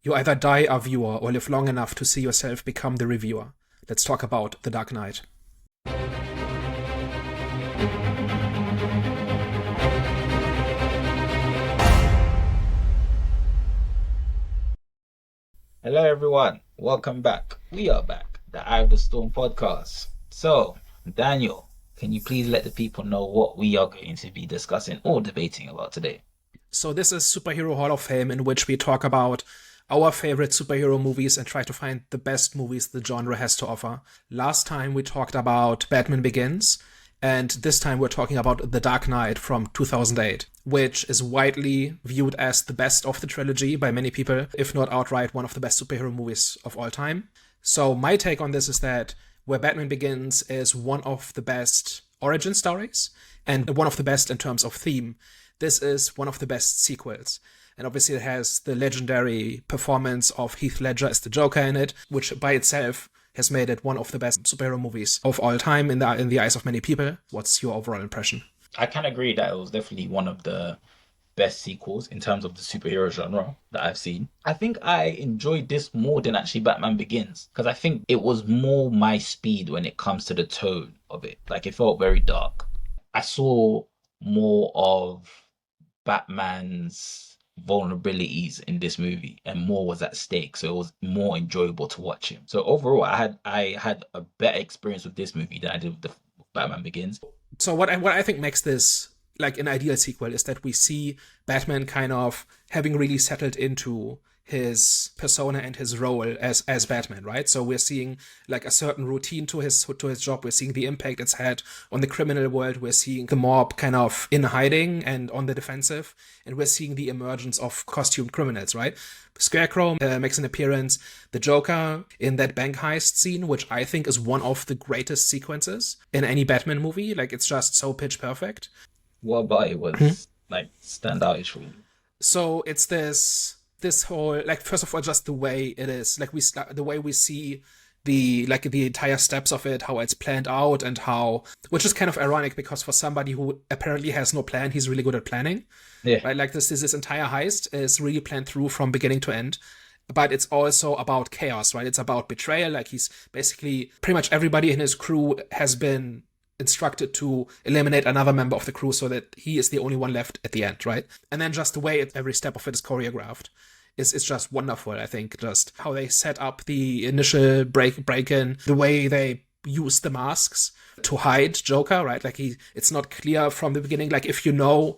You either die a viewer or live long enough to see yourself become the reviewer. Let's talk about The Dark Knight. Hello, everyone. Welcome back. We are back, the Eye of the Storm podcast. So, Daniel, can you please let the people know what we are going to be discussing or debating about today? So this is Superhero Hall of Fame, in which we talk about our favorite superhero movies and try to find the best movies the genre has to offer. Last time we talked about Batman Begins, and this time we're talking about The Dark Knight from 2008, which is widely viewed as the best of the trilogy by many people, if not outright one of the best superhero movies of all time. So my take on this is that where Batman Begins is one of the best origin stories and one of the best in terms of theme, this is one of the best sequels. And obviously it has the legendary performance of Heath Ledger as the Joker in it, which by itself has made it one of the best superhero movies of all time in the eyes of many people. What's your overall impression? I can agree that it was definitely one of the best sequels in terms of the superhero genre that I've seen. I think I enjoyed this more than actually Batman Begins because I think it was more my speed when it comes to the tone of it. Like it felt very dark. I saw more of Batman's vulnerabilities in this movie and more was at stake, so it was more enjoyable to watch him. So overall I had a better experience with this movie than I did with the Batman Begins. So what I think makes this like an ideal sequel is that we see Batman kind of having really settled into his persona and his role as Batman, right? So we're seeing like a certain routine to his job. We're seeing the impact it's had on the criminal world. We're seeing the mob kind of in hiding and on the defensive, and we're seeing the emergence of costumed criminals, right? Scarecrow makes an appearance. The Joker in that bank heist scene, which I think is one of the greatest sequences in any Batman movie. Like it's just so pitch perfect. What about it was like standoutish for you? So it's this whole, like, first of all, just the way it is, like the way we see the entire steps of it, how it's planned out, and how, which is kind of ironic because for somebody who apparently has no plan, he's really good at planning. Yeah. Right? Like this entire heist is really planned through from beginning to end. But it's also about chaos, right? It's about betrayal. Like he's basically, pretty much everybody in his crew has been instructed to eliminate another member of the crew so that he is the only one left at the end, right? And then just the way every step of it is choreographed is just wonderful. I think just how they set up the initial break-in, the way they use the masks to hide Joker, right? Like it's not clear from the beginning. Like if you know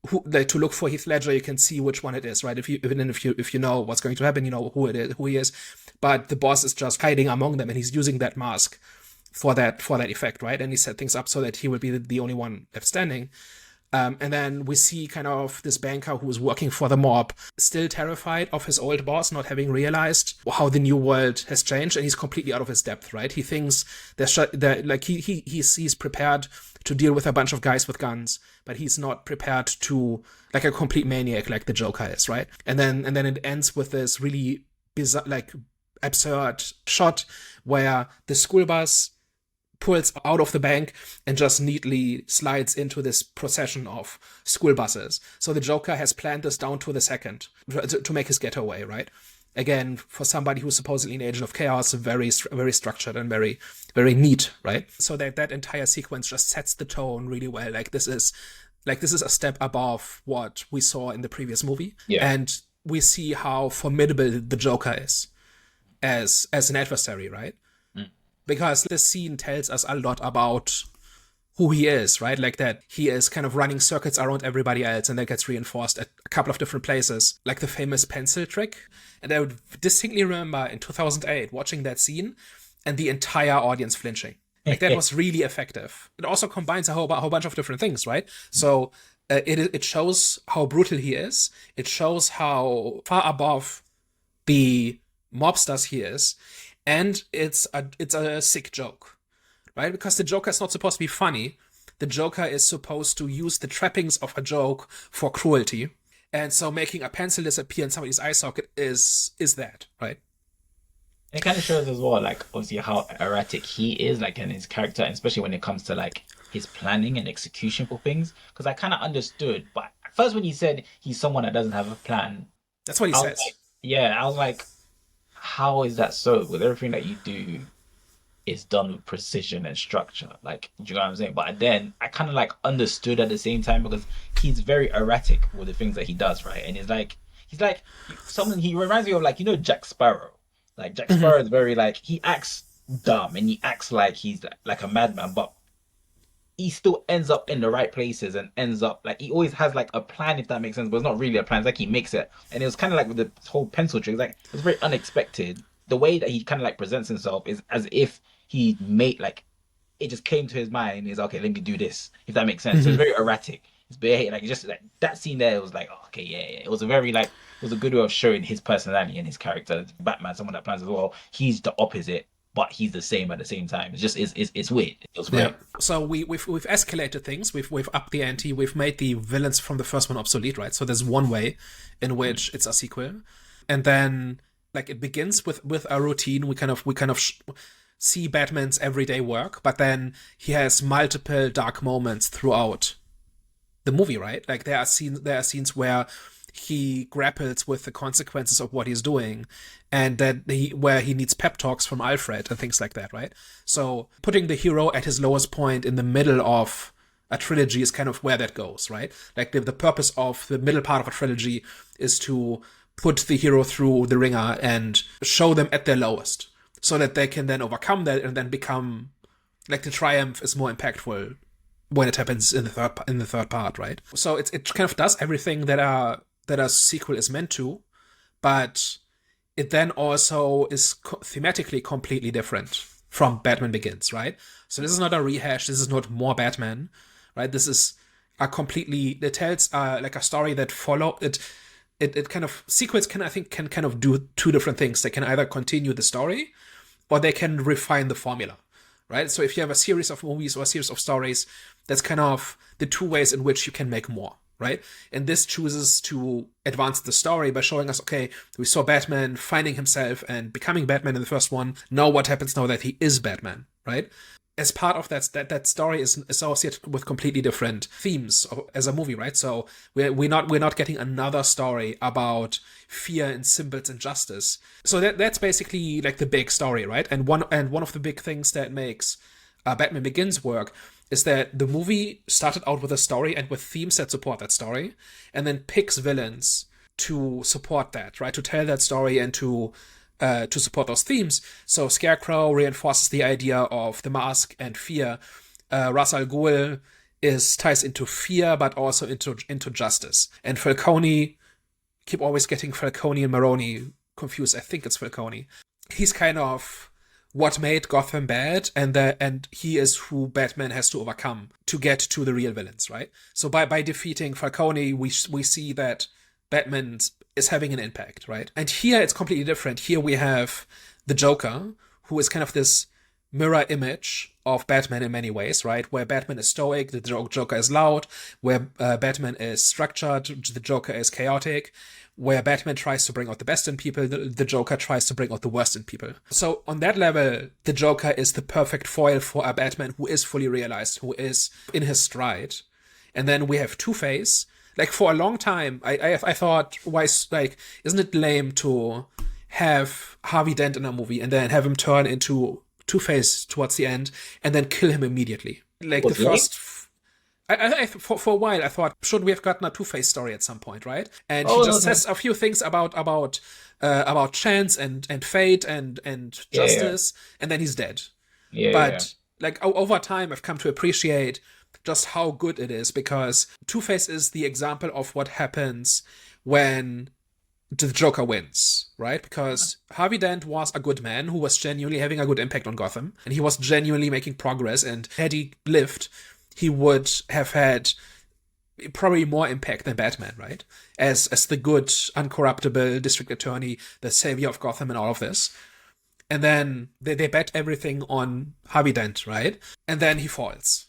who, like, to look for Heath Ledger, you can see which one it is, right? If you know what's going to happen, you know who it is, who he is. But the boss is just hiding among them, and he's using that mask for that effect, right? And he set things up so that he will be the only one left standing. And then we see kind of this banker who is working for the mob, still terrified of his old boss, not having realized how the new world has changed, and he's completely out of his depth, right? He thinks he's prepared to deal with a bunch of guys with guns, but he's not prepared to, like, a complete maniac like the Joker is, right? And then it ends with this really bizarre, like, absurd shot where the school bus pulls out of the bank and just neatly slides into this procession of school buses. So the Joker has planned this down to the second to make his getaway, right? Again, for somebody who's supposedly an agent of chaos, very, very structured and very, very neat, right? So that entire sequence just sets the tone really well. Like this is a step above what we saw in the previous movie. Yeah. And we see how formidable the Joker is as an adversary, right? Because this scene tells us a lot about who he is, right? Like that he is kind of running circuits around everybody else, and that gets reinforced at a couple of different places, like the famous pencil trick. And I would distinctly remember in 2008 watching that scene and the entire audience flinching. Like that was really effective. It also combines a whole bunch of different things, right? So it shows how brutal he is. It shows how far above the mobsters he is. And it's a sick joke, right? Because the Joker is not supposed to be funny. The Joker is supposed to use the trappings of a joke for cruelty. And so making a pencil disappear in somebody's eye socket is that, right? It kind of shows as well, like, obviously how erratic he is, like, in his character, and especially when it comes to, like, his planning and execution for things. Because I kind of understood, but at first when he said he's someone that doesn't have a plan, That's what he I was says. like, Yeah, I was like, how is that so? With everything that you do is done with precision and structure. Like, do you know what I'm saying? But then I kind of like understood at the same time because he's very erratic with the things that he does, right? And he's like someone he reminds me of like, Jack Sparrow. Like Jack Hmm. Sparrow is very like he acts dumb and he acts like he's like a madman, but he still ends up in the right places and ends up like he always has like a plan if that makes sense, but it's not really a plan. It's like he makes it, and it was kind of like with the whole pencil trick. Like it was very unexpected. The way that he kind of like presents himself is as if he made like it just came to his mind. Is okay, let me do this if that makes sense. So it's Hmm. very erratic. It's very like just like that scene there. It was like oh, okay, yeah, yeah. It was a very like it was a good way of showing his personality and his character. Batman, someone that plans as well. He's the opposite, but he's the same at the same time. It's just it's weird. It was Yeah. great. So we've escalated things. We've upped the ante. We've made the villains from the first one obsolete, right? So there's one way in which it's a sequel, and then like it begins with a routine. We kind of see Batman's everyday work, but then he has multiple dark moments throughout the movie, right? Like there are scenes where he grapples with the consequences of what he's doing, and that where he needs pep talks from Alfred and things like that, right? So putting the hero at his lowest point in the middle of a trilogy is kind of where that goes, right? Like the purpose of the middle part of a trilogy is to put the hero through the ringer and show them at their lowest, so that they can then overcome that and then become like the triumph is more impactful when it happens in the third part, right? So it kind of does everything that a sequel is meant to, but it then also is thematically completely different from Batman Begins, right? So this is not a rehash. This is not more Batman, right? This is a completely it tells like a story that follow it. It kind of sequels can kind of do two different things. They can either continue the story or they can refine the formula, right? So if you have a series of movies or a series of stories, that's kind of the two ways in which you can make more, right? And this chooses to advance the story by showing us, okay, we saw Batman finding himself and becoming Batman in the first one. Now what happens now that he is Batman, right? As part of that story is associated with completely different themes as a movie, right? So we're not getting another story about fear and symbols and justice. So that's basically like the big story, right? And one of the big things that makes Batman Begins work is that the movie started out with a story and with themes that support that story, and then picks villains to support that, right? To tell that story and to support those themes. So Scarecrow reinforces the idea of the mask and fear. Ra's al Ghul is ties into fear, but also into justice. And Falcone, keep always getting Falcone and Maroni confused. I think it's Falcone. He's kind of what made Gotham bad, and he is who Batman has to overcome to get to the real villains, right? So by defeating Falcone, we see that Batman is having an impact, right? And here it's completely different. Here we have the Joker, who is kind of this mirror image of Batman in many ways, right? Where Batman is stoic, the Joker is loud. Where Batman is structured, the Joker is chaotic. Where Batman tries to bring out the best in people, the Joker tries to bring out the worst in people. So on that level, the Joker is the perfect foil for a Batman who is fully realized, who is in his stride. And then we have Two-Face. Like for a long time, I thought, why, like, isn't it lame to have Harvey Dent in a movie and then have him turn into Two-Face towards the end and then kill him immediately? Like the Was late? first for a while, I thought, should we have gotten a Two-Face story at some point, right? And he Oh just no. says a few things about chance and fate and Yeah, yeah, justice, and then he's dead. yeah, yeah. But like over time, I've come to appreciate just how good it is because Two-Face is the example of what happens when the Joker wins, right? Because Harvey Dent was a good man who was genuinely having a good impact on Gotham, and he was genuinely making progress. And had he lived, he would have had probably more impact than Batman, right? As the good, uncorruptible district attorney, the savior of Gotham, and all of this. And then they bet everything on Harvey Dent, right? And then he falls.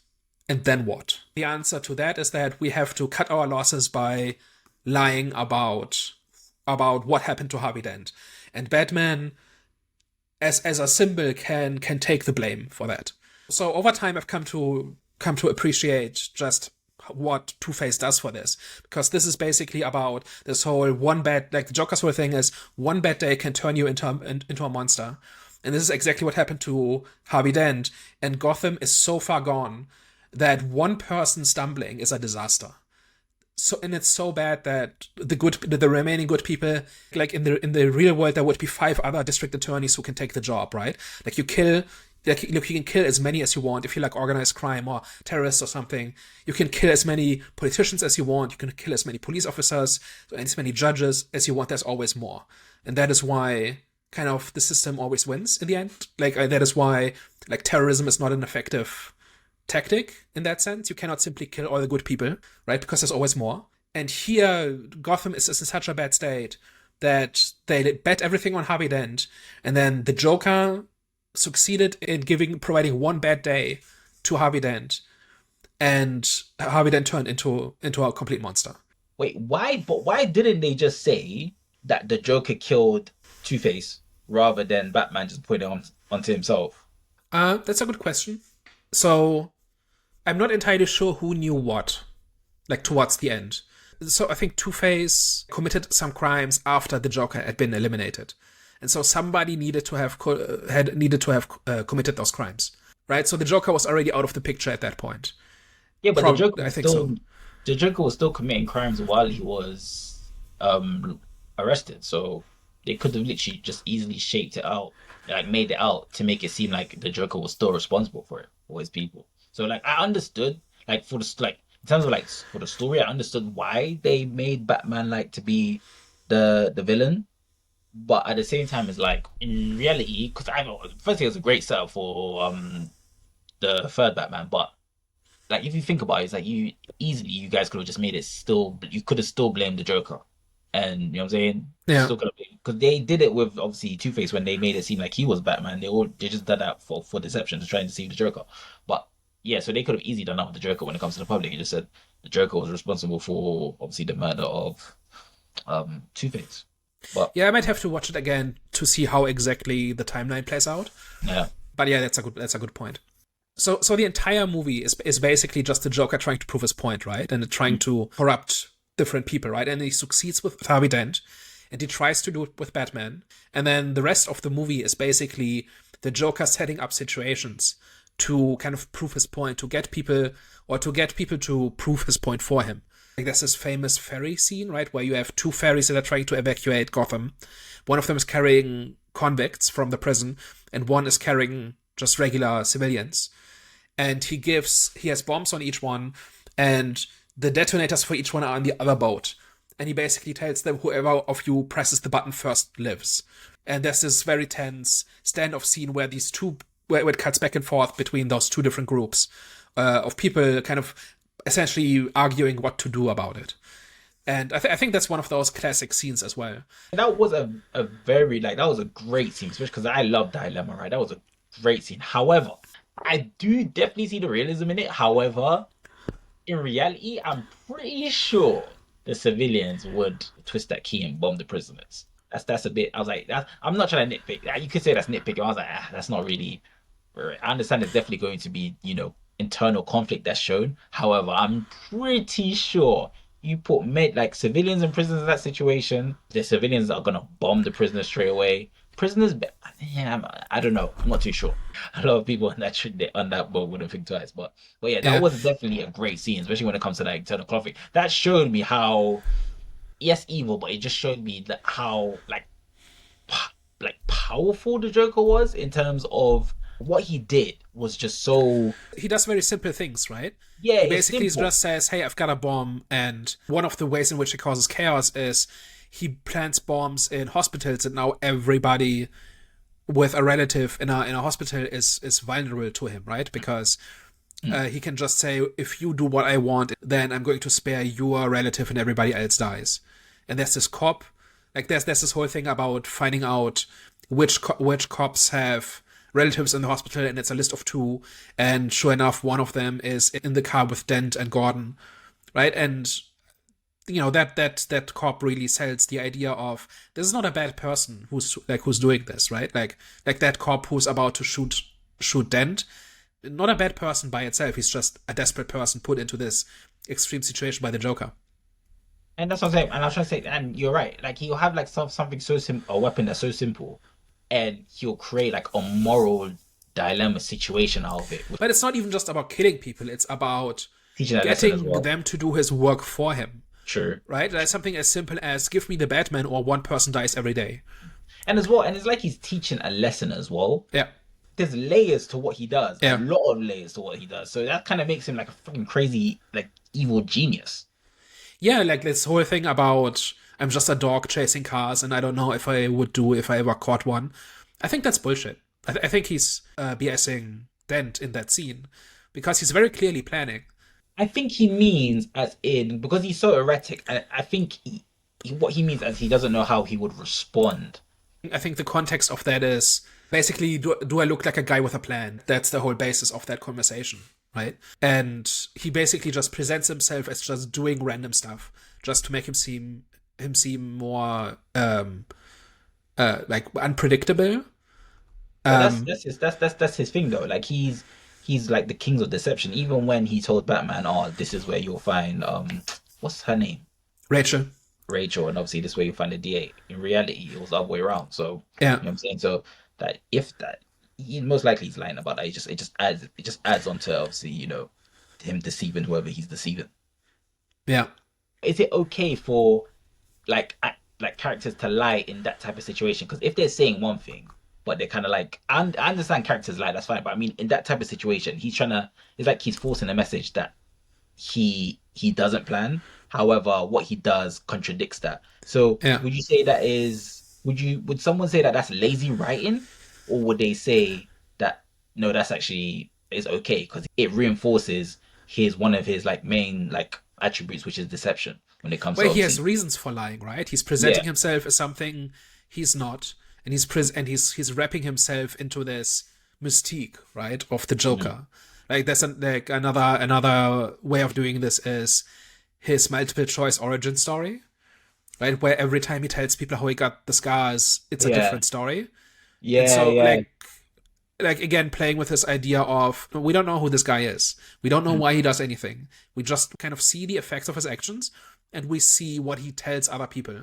And then what? The answer to that is that we have to cut our losses by lying about what happened to Harvey Dent. And Batman, as a symbol, can take the blame for that. So over time, I've come to appreciate just what Two-Face does for this, because this is basically about this whole one bad, like the Joker's whole thing is one bad day can turn you into a monster. And this is exactly what happened to Harvey Dent. And Gotham is so far gone that one person stumbling is a disaster. So, and it's so bad that the remaining good people, like in the real world, there would be 5 other district attorneys who can take the job, right? Like you can kill as many as you want. If you like organized crime or terrorists or something, you can kill as many politicians as you want. You can kill as many police officers and as many judges as you want. There's always more. And that is why kind of the system always wins in the end. Like that is why like terrorism is not an effective tactic in that sense. You cannot simply kill all the good people, right? Because there's always more. And here, Gotham is in such a bad state that they bet everything on Harvey Dent, and then the Joker succeeded in providing one bad day to Harvey Dent, and Harvey Dent turned into a complete monster. Wait, why? But why didn't they just say that the Joker killed Two-Face rather than Batman just put it onto himself? That's a good question. So I'm not entirely sure who knew what, like towards the end. So I think Two-Face committed some crimes after the Joker had been eliminated. And so somebody needed to have committed those crimes, right? So the Joker was already out of the picture at that point. Yeah, but the Joker was still committing crimes while he was arrested. So they could have literally just easily shaped it out, like made it out to make it seem like the Joker was still responsible for it, for his people. So like I understood, like in terms of like for the story, I understood why they made Batman like to be the villain. But at the same time, it's like in reality, because firstly, it was a great setup for the third Batman. But like if you think about it, it's like you guys could have just made it still. You could have still blamed the Joker, and you know what I'm saying? Yeah. Because they did it with obviously Two-Face when they made it seem like he was Batman. They just did that for deception to try and deceive the Joker. But yeah, so they could have easily done that with the Joker when it comes to the public. You just said the Joker was responsible for obviously the murder of Two-Face. But yeah, I might have to watch it again to see how exactly the timeline plays out. Yeah. But yeah, that's a good point. So the entire movie is basically just the Joker trying to prove his point, right? And trying to corrupt different people, right? And he succeeds with Harvey Dent, and he tries to do it with Batman. And then the rest of the movie is basically the Joker setting up situations to kind of prove his point, to get people to prove his point for him. Like there's this famous ferry scene, right, where you have 2 ferries that are trying to evacuate Gotham. One of them is carrying convicts from the prison, and one is carrying just regular civilians. And he has bombs on each one, and the detonators for each one are on the other boat. And he basically tells them whoever of you presses the button first lives. And there's this very tense standoff scene where where it cuts back and forth between those 2 different groups of people kind of essentially arguing what to do about it. And I think that's one of those classic scenes as well. That was a very that was a great scene, especially because I love Dilemma, right? That was a great scene. However, I do definitely see the realism in it. However, in reality, I'm pretty sure the civilians would twist that key and bomb the prisoners. That's a bit. I was like, I'm not trying to nitpick. You could say that's nitpicking. I was like, that's not really. I understand there's definitely going to be, internal conflict that's shown. However, I'm pretty sure you put civilians and prisoners in that situation, the civilians are gonna bomb the prisoners straight away. Prisoners, I don't know. I'm not too sure. A lot of people on that boat wouldn't think twice. But yeah, that was definitely a great scene, especially when it comes to that internal conflict. That showed me how, yes, evil, but it just showed me how powerful the Joker was in terms of what he did was just so. He does very simple things, right? Yeah, he basically just says, "Hey, I've got a bomb," and one of the ways in which it causes chaos is he plants bombs in hospitals, and now everybody with a relative in a hospital is vulnerable to him, right? Because he can just say, "If you do what I want, then I'm going to spare your relative, and everybody else dies." And there's this cop, there's this whole thing about finding out which cops have relatives in the hospital, and it's a list of 2, and sure enough, one of them is in the car with Dent and Gordon, right? And that cop really sells the idea of this is not a bad person who's doing this, right? Like that cop who's about to shoot Dent, not a bad person by itself. He's just a desperate person put into this extreme situation by the Joker. And that's what I'm saying. And I was trying to say, and you're right. Like he'll have like something so simple, a weapon that's so simple, and he'll create like a moral dilemma situation out of it, But it's not even just about killing people, it's about teaching a lesson as getting well. them to do his work for him. Sure. Right? That's something as simple as give me the Batman or one person dies every day. And as well, and it's like he's teaching a lesson as well. Yeah. There's layers to what he does, a Yeah. lot of layers to what he does. So that kind of makes him like a fucking crazy, like evil genius. Yeah, like this whole thing about I'm just a dog chasing cars and I don't know if I would do if I ever caught one. I think that's bullshit. I think he's BSing Dent in that scene because he's very clearly planning. I think he means as in because he's so erratic. I think what he means as he doesn't know how he would respond. I think the context of that is basically, do I look like a guy with a plan? That's the whole basis of that conversation, right? And he basically just presents himself as just doing random stuff, just to make him seem more like unpredictable. But that's his thing though. Like he's like the king of deception. Even when he told Batman, "Oh, this is where you'll find what's her name? Rachel. Rachel, and obviously this is where you find the DA." In reality, it was the other way around. So Yeah. you know what I'm saying. So that if that he most likely he's lying about that. It just adds on to obviously him deceiving whoever he's deceiving. Yeah. Is it okay for like characters to lie in that type of situation? Because if they're saying one thing, but they're kind of like, I understand characters lie, that's fine. But I mean, in that type of situation, it's like he's forcing a message that he doesn't plan. However, what he does contradicts that. So Yeah. would you say would someone say that that's lazy writing, or would they say that no, that's actually is okay because it reinforces one of his like main like attributes, which is deception when it comes to Well, he has obviously. reasons for lying, right? He's presenting Yeah. himself as something he's not, and he's wrapping himself into this mystique, right, of the Joker. Like there's another way of doing this is his multiple choice origin story, right, where every time he tells people how he got the scars, it's a Yeah. different story. Yeah, And so yeah. like again playing with this idea of we don't know who this guy is, we don't know why he does anything, we just kind of see the effects of his actions and we see what he tells other people,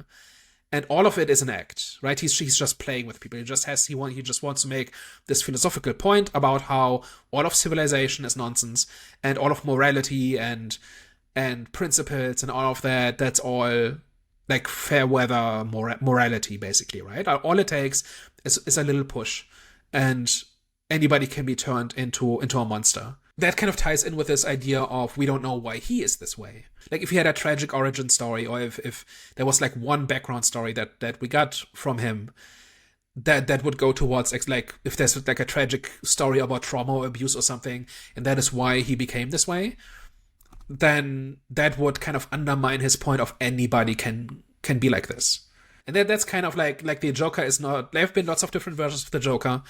and all of it is an act, right? He's just playing with people. He just wants to make this philosophical point about how all of civilization is nonsense and all of morality and principles and all of that's all like fair weather morality, basically, right? All it takes is a little push, and anybody can be turned into a monster. That kind of ties in with this idea of we don't know why he is this way. Like if he had a tragic origin story, or if there was like one background story that we got from him, that would go towards like if there's like a tragic story about trauma or abuse or something, and that is why he became this way, then that would kind of undermine his point of anybody can be like this. And that's kind of like the Joker is not. There have been lots of different versions of the Joker.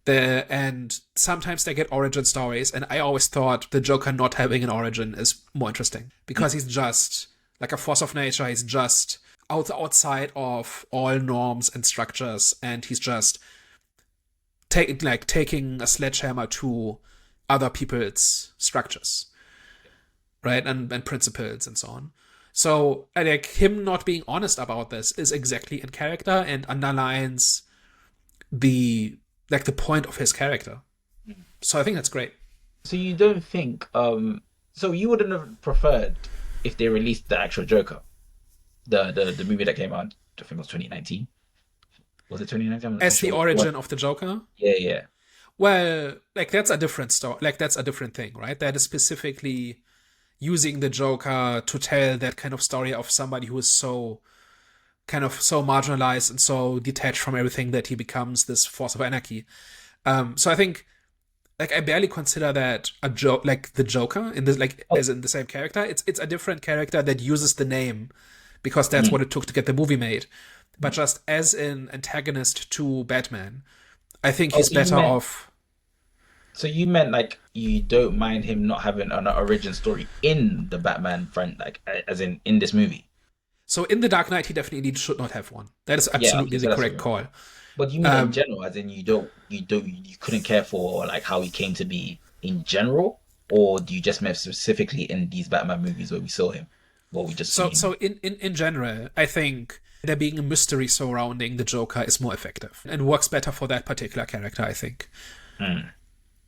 And sometimes they get origin stories, and I always thought the Joker not having an origin is more interesting because he's just like a force of nature. He's just outside of all norms and structures, and he's just taking a sledgehammer to other people's structures, right, and principles and so on. So like him not being honest about this is exactly in character and underlines the point of his character. So I think that's great. So you don't think so you wouldn't have preferred if they released the actual Joker, the movie that came out, I think it was 2019. Was it 2019? I'm not As the sure. origin of the Joker? Yeah. Well, like that's a different story. Like that's a different thing, right? That is specifically using the Joker to tell that kind of story of somebody who is so marginalized and so detached from everything that he becomes this force of anarchy. So I think, like, I barely consider that a joke, like the Joker in this, like, as in the same character. It's a different character that uses the name because that's what it took to get the movie made. But just as an antagonist to Batman, I think he's better off. So you meant like you don't mind him not having an origin story in the Batman front, like as in this movie. So in The Dark Knight, he definitely should not have one. That is absolutely the correct call. But you mean in general, as in you couldn't care for like how he came to be in general? or do you just mean specifically in these Batman movies where we saw him, where we just see So him? in general, I think there being a mystery surrounding the Joker is more effective and works better for that particular character, I think. Hmm,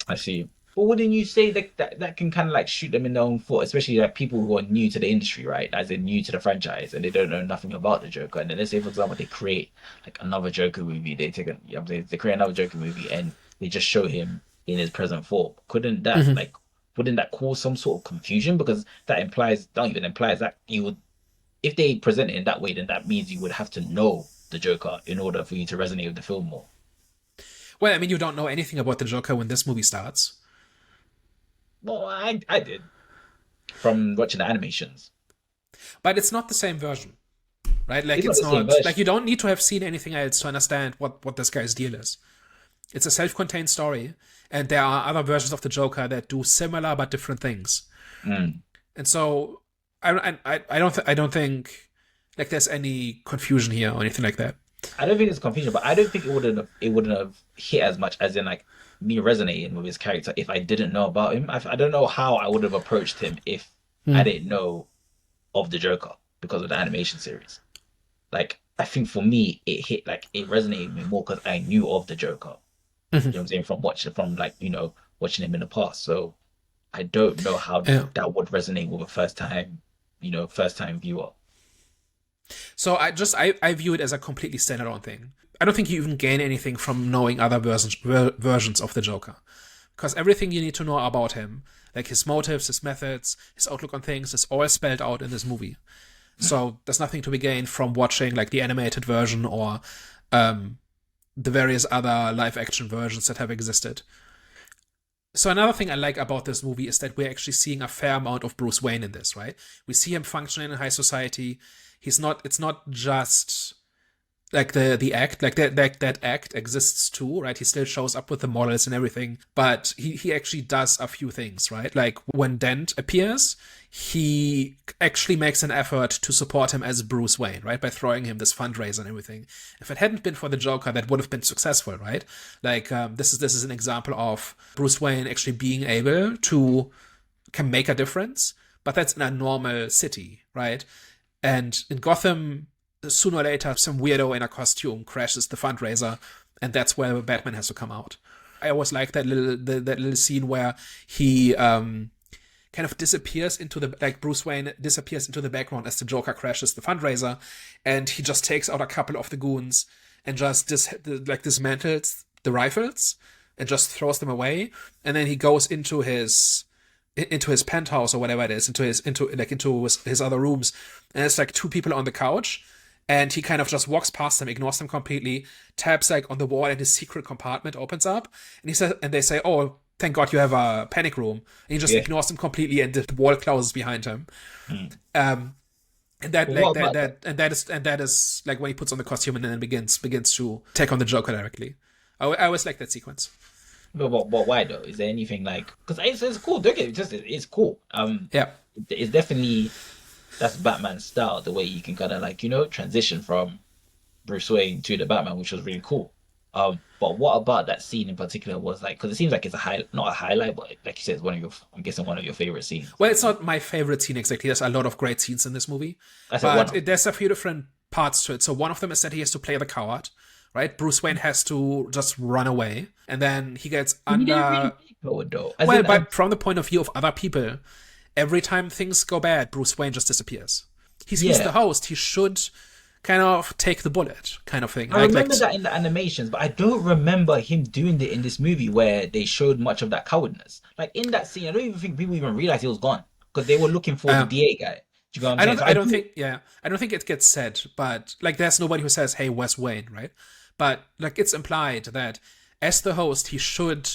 I see. But wouldn't you say that can kind of like shoot them in their own foot, especially like people who are new to the industry, right? As in new to the franchise and they don't know nothing about the Joker. And then let's say, for example, they create like another Joker movie. They take a, you know what I'm saying, they create another Joker movie and they just show him in his present form. Couldn't that Mhm. like wouldn't that cause some sort of confusion? Because that implies, don't even implies that you would, if they present it in that way, then that means you would have to know the Joker in order for you to resonate with the film more. Well, I mean, you don't know anything about the Joker when this movie starts, Well, I did from watching the animations. but it's not the same version, right? Like It's not it's the same not version. like you don't need to have seen anything else to understand what this guy's deal is. It's a self-contained story, and there are other versions of the Joker that do similar but different things. Mm. And so I don't think like there's any confusion here or anything like that. I don't think it's confusion, but I don't think it wouldn't have hit as much as in like me resonating with his character if I didn't know about him. I don't know how I would have approached him if I Hmm. didn't know of the Joker because of the animation series. Like I think for me, it hit like it resonated with me more because I knew of the Joker. You know what I'm saying from watching from like watching him in the past. So I don't know how Yeah. that would resonate with a first time viewer. So I view it as a completely standalone thing. I don't think you even gain anything from knowing other versions of the Joker, because everything you need to know about him, like his motives, his methods, his outlook on things, is all spelled out in this movie. So there's nothing to be gained from watching like the animated version or the various other live action versions that have existed. So another thing I like about this movie is that we're actually seeing a fair amount of Bruce Wayne in this, right? We see him functioning in high society. He's not it's not just like the act, like that act exists too, right? He still shows up with the models and everything, but he actually does a few things, right? Like when Dent appears, he actually makes an effort to support him as Bruce Wayne, right? By throwing him this fundraiser and everything. If it hadn't been for the Joker, that would have been successful, right? Like this is an example of Bruce Wayne actually being able to can make a difference, but that's in a normal city, right? And in Gotham, sooner or later, some weirdo in a costume crashes the fundraiser, and that's where Batman has to come out. I always like that little scene where he kind of disappears into the like Bruce Wayne disappears into the background as the Joker crashes the fundraiser, and he just takes out a couple of the goons and just dismantles the rifles and just throws them away, and then he goes into his penthouse or whatever it is, into his other rooms, and it's like two people on the couch, and he kind of just walks past them, ignores them completely, taps like on the wall, and his secret compartment opens up, and he says, and they say, "Oh, thank God you have a panic room," and he just Yeah. ignores them completely, and the wall closes behind him. Mm. Um, and that But like what about that? that is like when he puts on the costume and then begins to take on the Joker directly. I always like that sequence. But why though? Is there anything like? Because it's cool. Don't get it. Just it's cool. Yeah. It's definitely that's Batman style. The way you can kind of like transition from Bruce Wayne to the Batman, which was really cool. But what about that scene in particular was like? Because it seems like it's a high, not a highlight, but like you said, it's one of your. I'm guessing one of your favorite scenes. Well, it's not my favorite scene exactly. There's a lot of great scenes in this movie, I said one but of. there's a few different parts to it. So one of them is that he has to play the coward, right? Bruce Wayne has to just run away, and then he gets He didn't really under. make it though. As Well, in, but from the point of view of other people, every time things go bad, Bruce Wayne just disappears. He's the yeah. host. He should kind of take the bullet, kind of thing. I remember that in the animations, but I don't remember him doing it in this movie where they showed much of that cowardness. Like in that scene, I don't even think people even realized he was gone because they were looking for the Um, DA guy. Do you know what I'm saying? So I I don't do. think yeah I don't think it gets said, but like there's nobody who says, "Hey, where's Wayne?" Right? But like it's implied that as the host, he should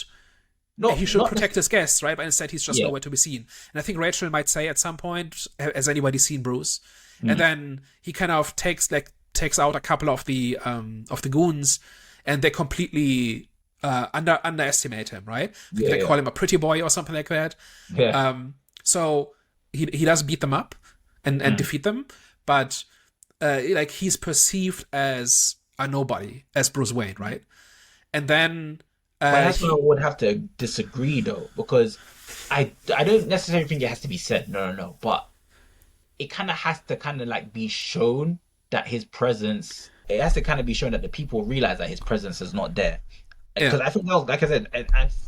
Not protect his guests, right? But instead, he's just yeah. nowhere to be seen. And I think Rachel might say at some point, "Has anybody seen Bruce?" And Mm, then he kind of takes out a couple of the goons, and they completely underestimate him, right? I think yeah, they yeah, call him a pretty boy or something like that. yeah. So he does beat them up and Mm, defeat them, but like he's perceived as a nobody, as Bruce Wayne, right? And then But that's where I He would have to disagree though, because I don't necessarily think it has to be said. No, no, no. But it kind of has to kind of like be shown that his presence. It has to kind of be shown that the people realize that his presence is not there. yeah Because I think that was, like I said,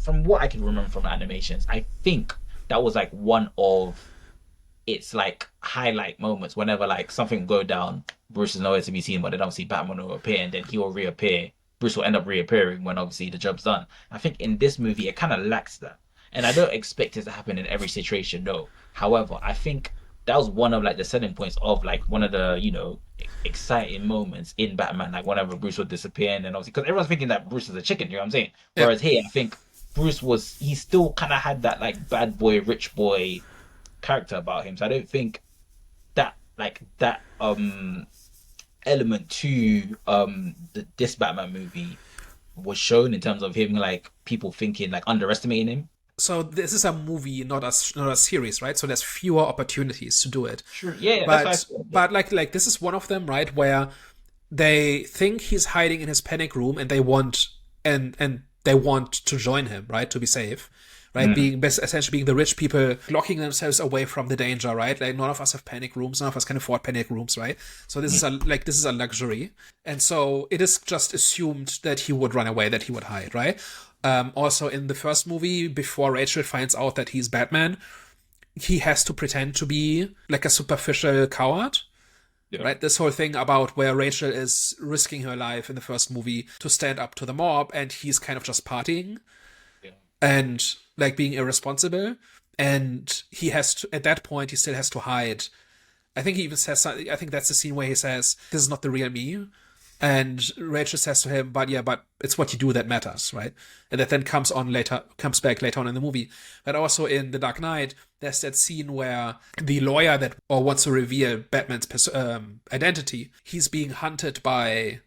from what I can remember from animations, I think that was like one of its like highlight moments. Whenever like something would go down, Bruce is nowhere to be seen, but then obviously Batman will appear, and then he will reappear. Bruce will end up reappearing when obviously the job's done. I think in this movie it kind of lacks that, and I don't expect it to happen in every situation. No, however, I think that was one of like the selling points of like one of the exciting moments in Batman, like whenever Bruce would disappear, and then obviously because everyone's thinking that Bruce is a chicken, you know what I'm saying? yeah. Whereas here, I think Bruce was he still kind of had that like bad boy, rich boy character about him. So I don't think that element to this Batman movie was shown in terms of him like people thinking like underestimating him. So this is a movie, not a series, right? So there's fewer opportunities to do it. Sure. Yeah, yeah, that's what I But thought. Yeah. but like this is one of them, right? Where they think he's hiding in his panic room, and and they want to join him, right? To be safe, right? Mm. Being essentially being the rich people locking themselves away from the danger, right? Like none of us have panic rooms, none of us can afford panic rooms, right? So this is a luxury, and so it is just assumed that he would run away, that he would hide, right? Also in the first movie, before Rachel finds out that he's Batman, he has to pretend to be like a superficial coward. Yeah. Right, this whole thing about where Rachel is risking her life in the first movie to stand up to the mob, and he's kind of just partying Yeah. and like being irresponsible, and he has to, at that point he still has to hide. I think he even says something, I think that's the scene where he says, "This is not the real me," and Rachel says to him, "But yeah, but it's what you do that matters," right? And that then comes back later on in the movie. But also in The Dark Knight, there's that scene where the lawyer that or wants to reveal Batman's identity, he's being hunted by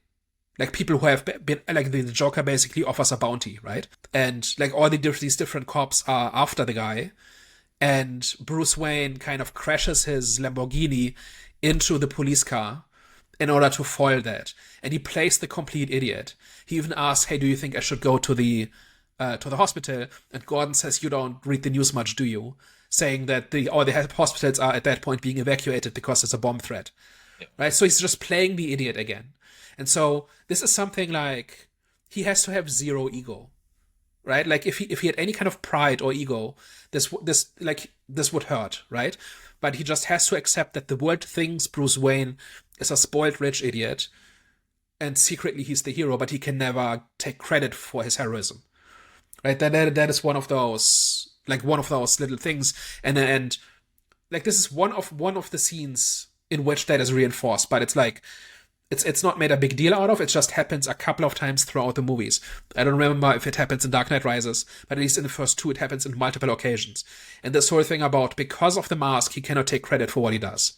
like people who have been like the Joker basically offers a bounty, right? And like all these different cops are after the guy, and Bruce Wayne kind of crashes his Lamborghini into the police car in order to foil that. And he plays the complete idiot. He even asks, "Hey, do you think I should go to the hospital?" And Gordon says, "You don't read the news much, do you?" Saying that all the hospitals are at that point being evacuated because it's a bomb threat. Yeah. Right? So he's just playing the idiot again. And so this is something like he has to have zero ego. Right? Like if he had any kind of pride or ego, this would hurt, right? But he just has to accept that the world thinks Bruce Wayne is a spoiled rich idiot, and secretly he's the hero, but he can never take credit for his heroism. Right? That is one of those little things, and like this is one of the scenes in which that is reinforced, but it's like it's not made a big deal out of. It just happens a couple of times throughout the movies. I don't remember if it happens in Dark Knight Rises, but at least in the first two, it happens in multiple occasions. And this whole thing about because of the mask, he cannot take credit for what he does.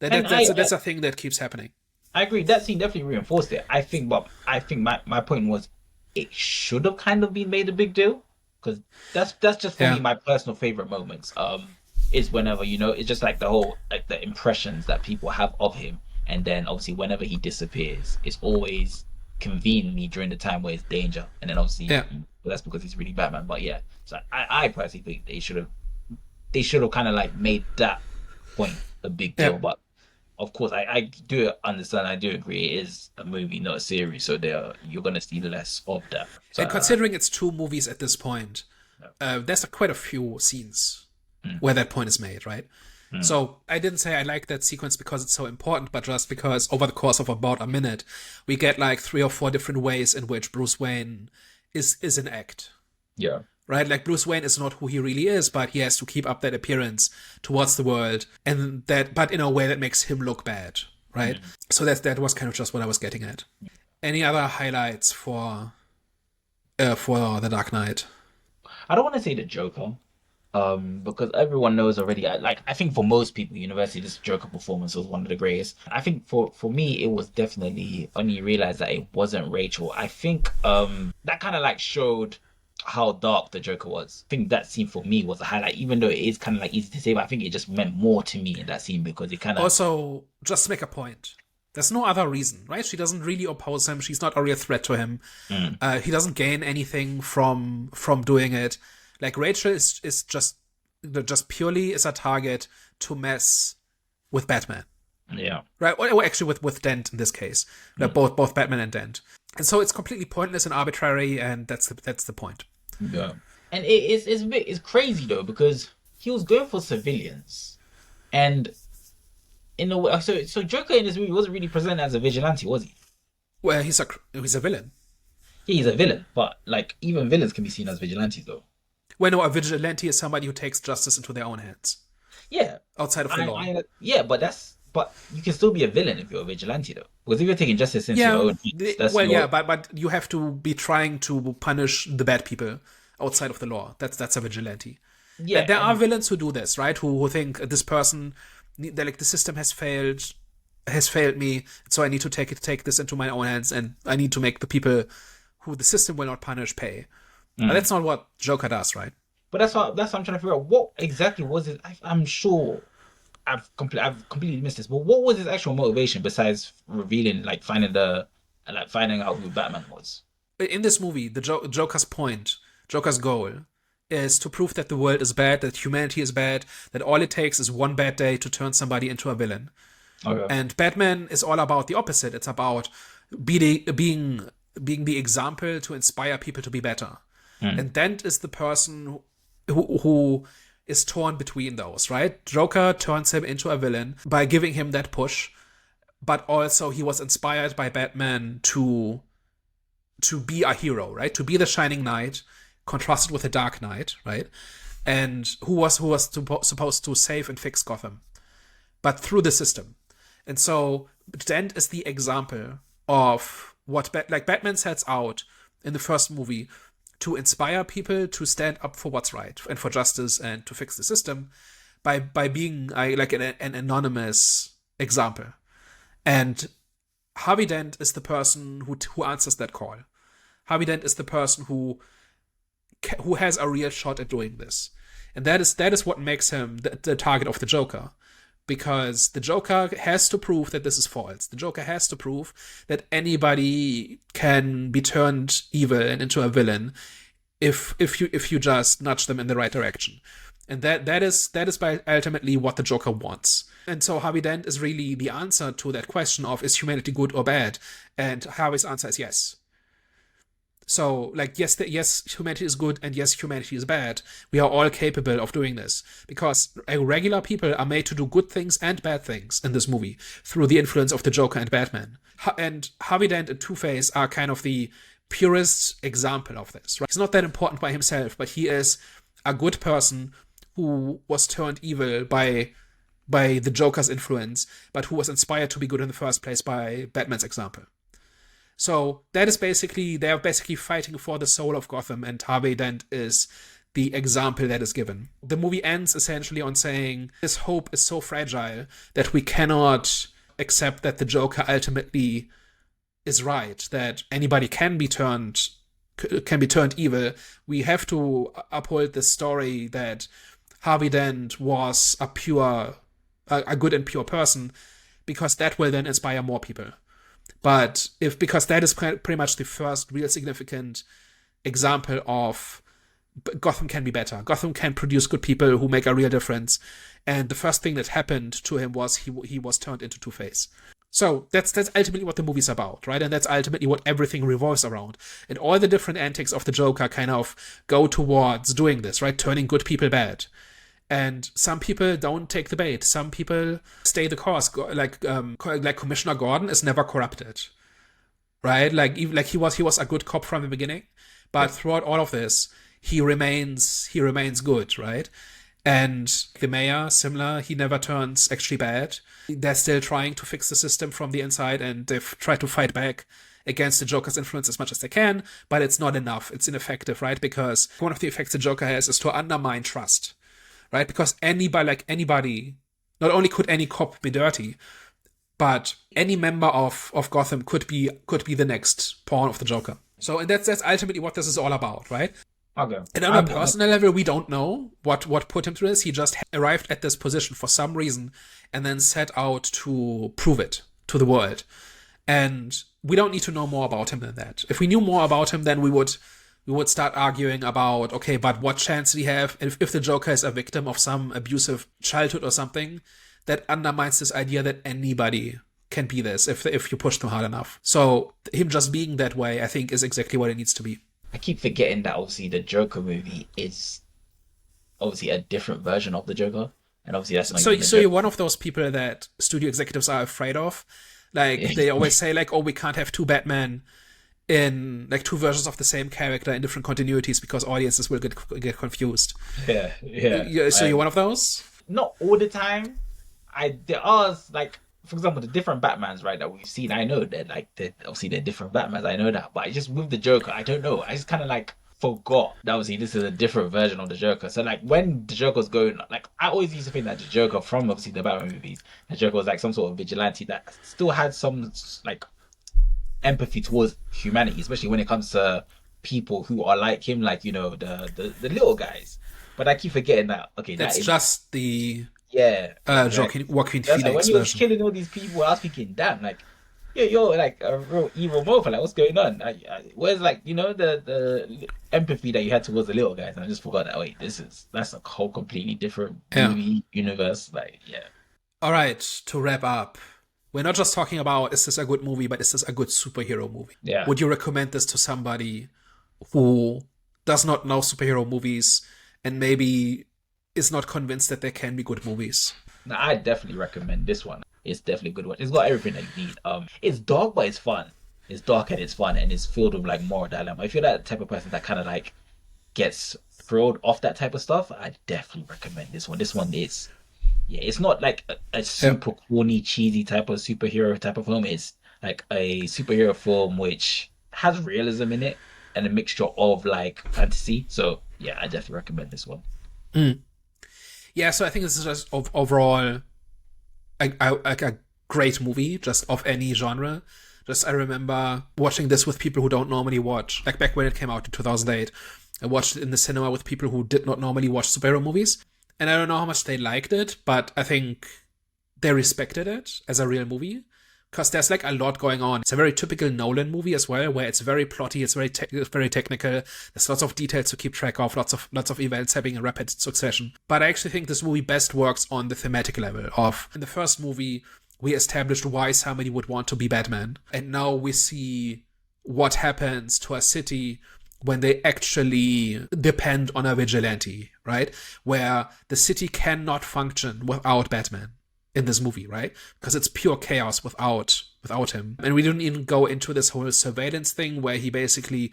And That's a thing that keeps happening. I agree. That scene definitely reinforced it. I think my point was it should have kind of been made a big deal because that's just for Yeah. me my personal favorite moments. Is whenever it's just like the whole like the impressions that people have of him, and then obviously whenever he disappears, it's always conveniently during the time where it's danger, and then obviously Yeah. that's because he's really Batman. But yeah, so I personally think they should have kind of like made that point a big deal, Yeah. but. Of course, I do understand. I do agree. It is a movie, not a series, so you're gonna see less of that. So And considering it's two movies at this point, there's quite a few scenes where that point is made, right? So I didn't say I like that sequence because it's so important, but just because over the course of about a minute, we get like 3 or 4 different ways in which Bruce Wayne is an act. yeah, Right? Like Bruce Wayne is not who he really is, but he has to keep up that appearance towards the world, and but in a way that makes him look bad, right? So that was kind of just what I was getting at. Any other highlights for The Dark Knight? I don't want to say the Joker, because everyone knows already. I think for most people, universally, this Joker performance was one of the greatest. I think for me, it was definitely when you realize that it wasn't Rachel. I think that kind of like showed how dark the Joker was. I think that scene for me was a highlight, even though it is kind of like easy to say, but I think it just meant more to me in that scene because it kind of Also, just to make a point, There's no other reason, right? She doesn't really oppose him. She's not a real threat to him. He doesn't gain anything from doing it. Like Rachel is just purely is a target to mess with Batman. Yeah. Right, or actually with Dent in this case, both Batman and Dent, and so it's completely pointless and arbitrary, and that's the point. Yeah, and it's crazy though because he was going for civilians, and in a way, so Joker in this movie wasn't really presented as a vigilante, was he? Well, he's a villain. Yeah, he's a villain, but like even villains can be seen as vigilantes though. Well, no, a vigilante is somebody who takes justice into their own hands. Yeah, outside of the law. Yeah, but you can still be a villain if you're a vigilante, though. Because if you're taking justice into your own hands, but you have to be trying to punish the bad people outside of the law. That's a vigilante. Yeah, and there are villains who do this, right? Who think this person, they're like, the system has failed me, so I need to take this into my own hands, and I need to make the people who the system will not punish pay. But that's not what Joker does, right? But that's what I'm trying to figure out. What exactly was it? I'm sure I've completely missed this. But what was his actual motivation besides revealing, like finding out who Batman was? In this movie, the Joker's goal, is to prove that the world is bad, that humanity is bad, that all it takes is one bad day to turn somebody into a villain. Okay. And Batman is all about the opposite. It's about being the example to inspire people to be better. And Dent is the person who is torn between those, right? Joker turns him into a villain by giving him that push, but also he was inspired by Batman to be a hero, right? To be the shining knight, contrasted with the Dark Knight, right? And who was supposed to save and fix Gotham, but through the system. And so Dent is the example of what Batman sets out in the first movie to inspire people to stand up for what's right and for justice and to fix the system by being like an anonymous example. And Harvey Dent is the person who answers that call. Harvey Dent is the person who has a real shot at doing this. And that is what makes him the target of the Joker. Because the Joker has to prove that this is false. The Joker has to prove that anybody can be turned evil and into a villain if you just nudge them in the right direction. And that is by ultimately what the Joker wants. And so Harvey Dent is really the answer to that question of, is humanity good or bad? And Harvey's answer is yes. So, like, yes, humanity is good, and yes, humanity is bad. We are all capable of doing this. Because regular people are made to do good things and bad things in this movie through the influence of the Joker and Batman. And Harvey Dent and Two-Face are kind of the purest example of this, right? He's not that important by himself, but he is a good person who was turned evil by the Joker's influence, but who was inspired to be good in the first place by Batman's example. So that is they're basically fighting for the soul of Gotham, and Harvey Dent is the example that is given. The movie ends essentially on saying this hope is so fragile that we cannot accept that the Joker ultimately is right, that anybody can be turned evil. We have to uphold the story that Harvey Dent was a good and pure person, because that will then inspire more people. But because that is pretty much the first real significant example of Gotham can be better. Gotham can produce good people who make a real difference. And the first thing that happened to him was he was turned into Two-Face. So that's ultimately what the movie's about, right? And that's ultimately what everything revolves around. And all the different antics of the Joker kind of go towards doing this, right? Turning good people bad. And some people don't take the bait. Some people stay the course. Like Commissioner Gordon is never corrupted, right? Like he was a good cop from the beginning, but throughout all of this, he remains good, right? And the mayor, similar, he never turns actually bad. They're still trying to fix the system from the inside, and they've tried to fight back against the Joker's influence as much as they can, but it's not enough. It's ineffective, right? Because one of the effects the Joker has is to undermine trust. Right? Because anybody, not only could any cop be dirty, but any member of Gotham could be the next pawn of the Joker. So, and that's ultimately what this is all about, right? Okay. And on a personal level, we don't know what put him through this. He just arrived at this position for some reason and then set out to prove it, to the world. And we don't need to know more about him than that. If we knew more about him, then we would start arguing about, okay, but what chance do we have if the Joker is a victim of some abusive childhood or something? That undermines this idea that anybody can be this if you push them hard enough. So him just being that way, I think, is exactly what it needs to be. I keep forgetting that obviously the Joker movie is obviously a different version of the Joker, and obviously that's not So you're one of those people that studio executives are afraid of. Like, they always say, like, oh, we can't have two Batman in, like, two versions of the same character in different continuities because audiences will get confused. Yeah. So you're one of those? Not all the time. There are, like, for example, the different Batmans, right, that we've seen. I know that, like, obviously they're different Batmans. I know that, but I just with the Joker, I don't know. I just kind of like forgot that obviously this is a different version of the Joker. So like when the Joker's going, like I always used to think that the Joker from obviously the Batman movies, the Joker was like some sort of vigilante that still had some like empathy towards humanity, especially when it comes to people who are like him, like the little guys. But I keep forgetting that. Okay, that's just the exactly. Joaquin That's Phoenix like when he was version. killing all these people, I was thinking, damn, like you're like a real evil motherfucker. Like, what's going on? Where's like the empathy that you had towards the little guys? And I just forgot that. Wait, that's a whole completely different movie universe. Like, yeah. All right, to wrap up, we're not just talking about is this a good movie, but is this a good superhero movie? Yeah. Would you recommend this to somebody who does not know superhero movies and maybe is not convinced that there can be good movies? Now, I definitely recommend this one. It's definitely a good one. It's got everything that you need. It's dark, but it's fun. It's dark and it's fun, and it's filled with like moral dilemma. If you're that type of person that kind of like gets thrilled off that type of stuff, I definitely recommend this one. This one is, it's not like a super corny, cheesy type of superhero type of film. It's like a superhero film which has realism in it and a mixture of like fantasy. So yeah, I definitely recommend this one. Yeah, so I think this is just overall a great movie, just of any genre. Just I remember watching this with people who don't normally watch, like back when it came out in 2008. I watched it in the cinema with people who did not normally watch superhero movies. And I don't know how much they liked it, but I think they respected it as a real movie. Because there's like a lot going on. It's a very typical Nolan movie as well, where it's very plotty, it's very technical. There's lots of details to keep track of, lots of events happening in rapid succession. But I actually think this movie best works on the thematic level of, in the first movie, we established why somebody would want to be Batman. And now we see what happens to a city when they actually depend on a vigilante, right? Where the city cannot function without Batman. In this movie, right? Because it's pure chaos without him. And we didn't even go into this whole surveillance thing where he basically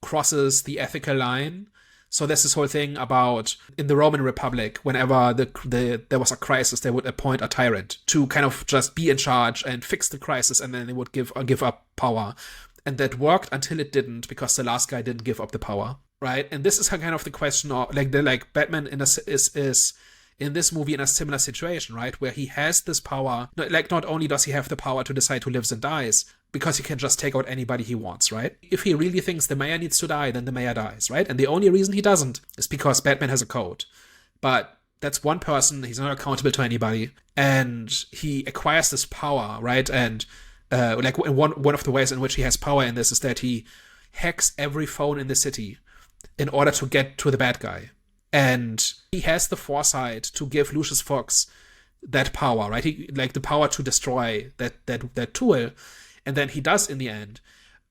crosses the ethical line. So there's this whole thing about in the Roman Republic, whenever there was a crisis, they would appoint a tyrant to kind of just be in charge and fix the crisis, and then they would give up power. And that worked until it didn't, because the last guy didn't give up the power, right? And this is kind of the question of like Batman is in this movie in a similar situation, right? Where he has this power, like not only does he have the power to decide who lives and dies, because he can just take out anybody he wants, right? If he really thinks the mayor needs to die, then the mayor dies, right? And the only reason he doesn't is because Batman has a code. But that's one person, he's not accountable to anybody, and he acquires this power, right? And like one of the ways in which he has power in this is that he hacks every phone in the city in order to get to the bad guy. And he has the foresight to give Lucius Fox that power, right? He like the power to destroy that tool, and then he does in the end.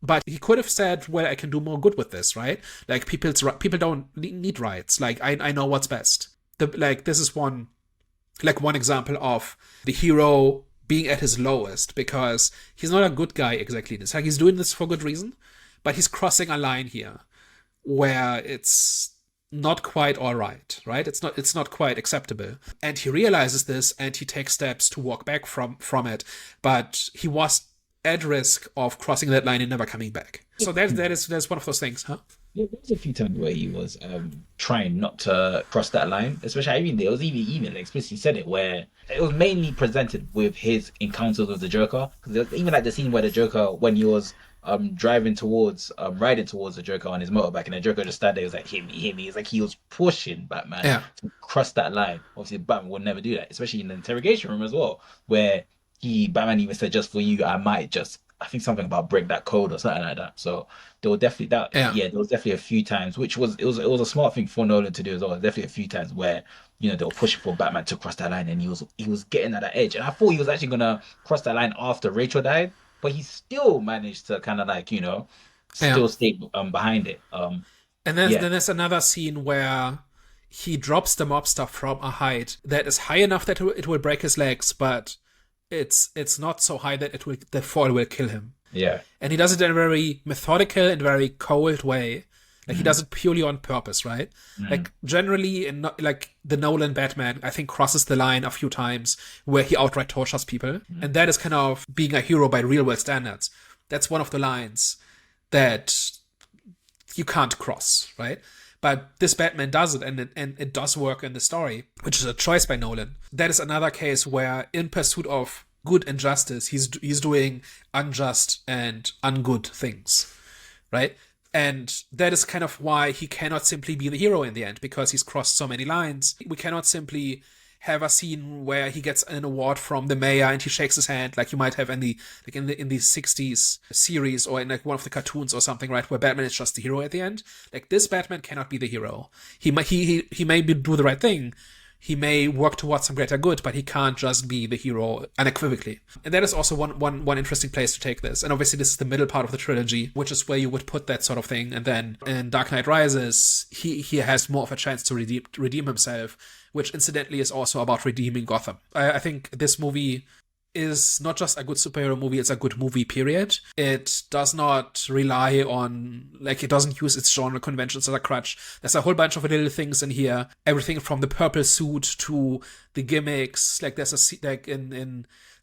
But he could have said, "Well, I can do more good with this, right? Like people don't need rights. Like I know what's best." This is one example of the hero being at his lowest, because he's not a good guy exactly. It's like he's doing this for good reason, but he's crossing a line here where it's not quite all right? It's not quite acceptable. And he realizes this, and he takes steps to walk back from it. But he was at risk of crossing that line and never coming back. So that's one of those things, huh? Yeah, there was a few times where he was trying not to cross that line. Especially, I mean, there was even explicitly said it, where it was mainly presented with his encounters with the Joker. Because there was even like the scene where the Joker, when he was riding towards the Joker on his motorbike, and the Joker just stood there, was like, hit me. It's like he was pushing Batman to cross that line. Obviously Batman would never do that, especially in the interrogation room as well, where Batman even said, just for you, I think something about break that code or something like that. So there were definitely Yeah. there was definitely a few times, which was it was a smart thing for Nolan to do as well. Definitely a few times where, they were pushing for Batman to cross that line, and he was getting at that edge. And I thought he was actually gonna cross that line after Rachel died, but he still managed to kind of like, Yeah. still stay behind it. And then Yeah, then there's another scene where he drops the mobster from a height that is high enough that it will break his legs, but it's not so high that the fall will kill him. yeah. And he does it in a very methodical and very cold way. Like he Mm, does it purely on purpose, right? mm, Like generally, like the Nolan Batman, I think crosses the line a few times where he outright tortures people, mm. and that is kind of being a hero by real world standards. That's one of the lines that you can't cross, right? But this Batman does it, and it does work in the story, which is a choice by Nolan. That is another case where, in pursuit of good and justice, he's doing unjust and ungood things, right? And that is kind of why he cannot simply be the hero in the end, because he's crossed so many lines. We cannot simply have a scene where he gets an award from the mayor and he shakes his hand, like you might have in the 60s series, or in like one of the cartoons or something, right, where Batman is just the hero at the end. Like this Batman cannot be the hero. He may do the right thing, he may work towards some greater good, but he can't just be the hero unequivocally. And that is also one interesting place to take this. And obviously this is the middle part of the trilogy, which is where you would put that sort of thing. And then in Dark Knight Rises, he has more of a chance to redeem himself, which incidentally is also about redeeming Gotham. I think this movie is not just a good superhero movie, it's a good movie, period. It does not rely on, like, it doesn't use its genre conventions as a crutch. There's a whole bunch of little things in here. Everything from the purple suit to the gimmicks. Like, there's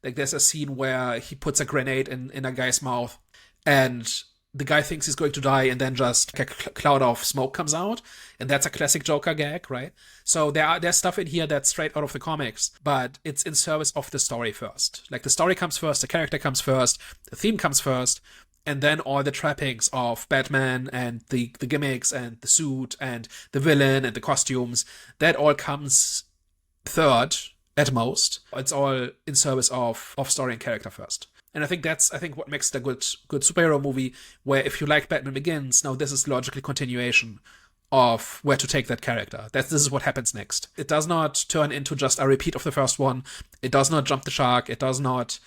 there's a scene where he puts a grenade in a guy's mouth, and the guy thinks he's going to die, and then just a cloud of smoke comes out, and that's a classic Joker gag, right? So there's stuff in here that's straight out of the comics, but it's in service of the story first. Like the story comes first, the character comes first, the theme comes first, and then all the trappings of Batman and the gimmicks and the suit and the villain and the costumes, that all comes third at most. It's all in service of story and character first. And I think what makes it a good superhero movie, where if you like Batman Begins, now this is logically continuation of where to take that character. This is what happens next. It does not turn into just a repeat of the first one. It does not jump the shark. It does not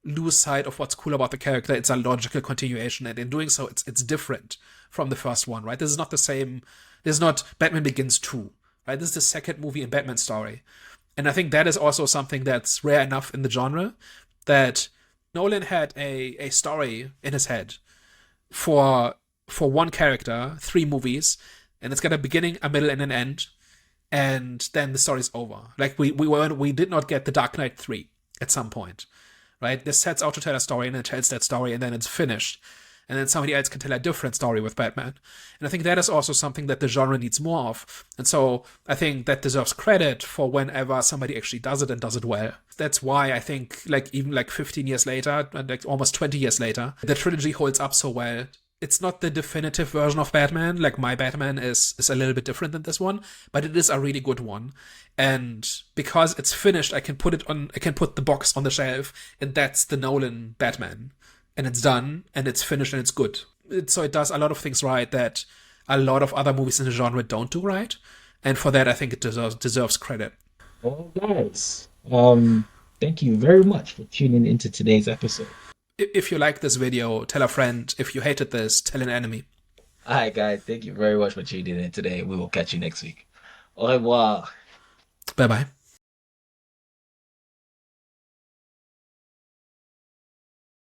lose sight of what's cool about the character. It's a logical continuation, and in doing so, it's different from the first one, right? This is not the same. This is not Batman Begins 2, right? This is the second movie in Batman's story. And I think that is also something that's rare enough in the genre, that Nolan had a story in his head for one character, 3 movies, and it's got a beginning, a middle, and an end, and then the story's over. Like we did not get the Dark Knight 3 at some point, right? This sets out to tell a story, and it tells that story, and then it's finished. And then somebody else can tell a different story with Batman. And I think that is also something that the genre needs more of. And so I think that deserves credit for whenever somebody actually does it and does it well. That's why I think, like, even like 15 years later, and like almost 20 years later, the trilogy holds up so well. It's not the definitive version of Batman. Like, my Batman is a little bit different than this one, but it is a really good one. And because it's finished, I can put the box on the shelf, and that's the Nolan Batman. And it's done, and it's finished, and it's good. So it does a lot of things right that a lot of other movies in the genre don't do right. And for that, I think it deserves credit. Well, guys, thank you very much for tuning into today's episode. If you like this video, tell a friend. If you hated this, tell an enemy. All right, guys, thank you very much for tuning in today. We will catch you next week. Au revoir. Bye bye.